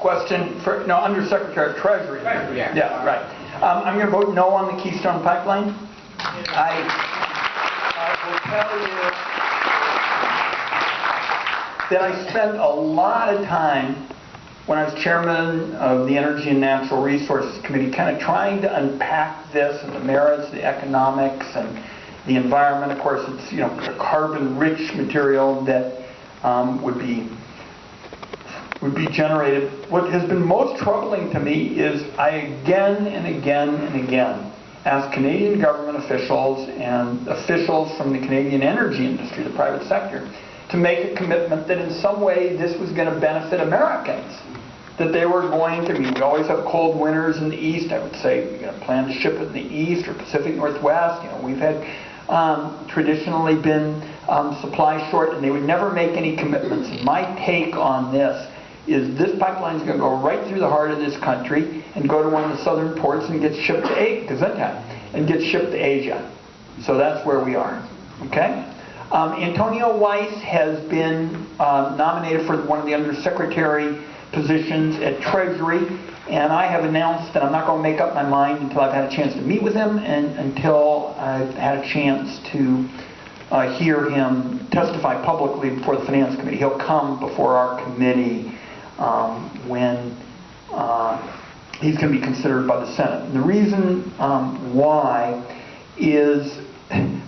question for, no, Undersecretary of Treasury. Yeah, right. I'm going to vote no on the Keystone Pipeline. I will tell you that I spent a lot of time when I was chairman of the Energy and Natural Resources Committee kind of trying to unpack this and the merits, the economics, and the environment. Of course, it's, you know, a carbon-rich material that would be generated. What has been most troubling to me is I again and again and again ask Canadian government officials and officials from the Canadian energy industry, the private sector, to make a commitment that in some way this was going to benefit Americans. That they were going to, I mean, we always have cold winters in the east. I would say we're going to plan to ship it in the east or Pacific Northwest. You know, we've had traditionally been supply short, and they would never make any commitments. And my take on this is pipeline is going to go right through the heart of this country and go to one of the southern ports and get shipped to Asia. So that's where we are. Okay? Antonio Weiss has been nominated for one of the undersecretary positions at Treasury, and I have announced that I'm not going to make up my mind until I've had a chance to meet with him and until I've had a chance to hear him testify publicly before the Finance Committee. He'll come before our committee when he's going to be considered by the Senate. And the reason why is,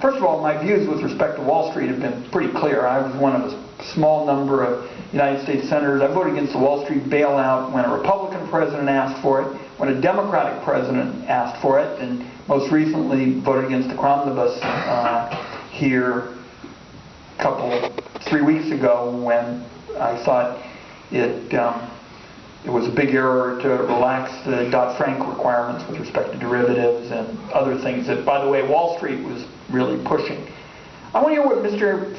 first of all, my views with respect to Wall Street have been pretty clear. I was one of a small number of United States senators. I voted against the Wall Street bailout when a Republican president asked for it, when a Democratic president asked for it, and most recently voted against the omnibus here 3 weeks ago when I thought it was a big error to relax the Dodd-Frank requirements with respect to derivatives and other things that, by the way, Wall Street was really pushing. I want to hear what Mr.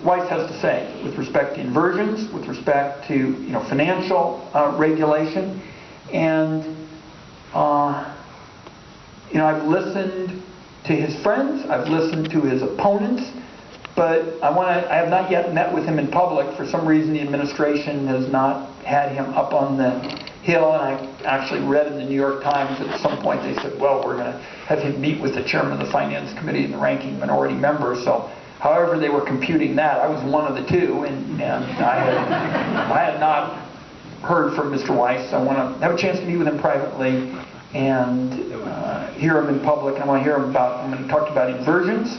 Weiss has to say with respect to inversions, with respect to, you know, financial regulation, and you know, I've listened to his friends, I've listened to his opponents, but I have not yet met with him in public. For some reason, the administration has not had him up on the Hill, and I actually read in the New York Times that at some point they said, well, we're going to have him meet with the chairman of the Finance Committee and the ranking minority member. So however they were computing that, I was one of the two, and I had not heard from Mr. Weiss. I want to have a chance to meet with him privately and hear him in public. I want to hear him about, I'm going to talk about inversions,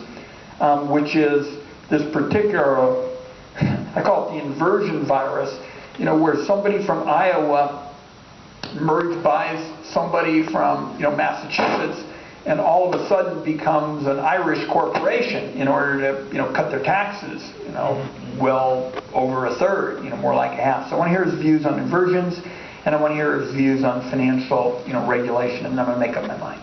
which is this particular, I call it the inversion virus, you know, where somebody from Iowa merge buys somebody from, you know, Massachusetts, and all of a sudden becomes an Irish corporation in order to, you know, cut their taxes, you know, well over a third, you know, more like a half. So I want to hear his views on inversions, and I want to hear his views on financial, you know, regulation, and then I'm going to make up my mind.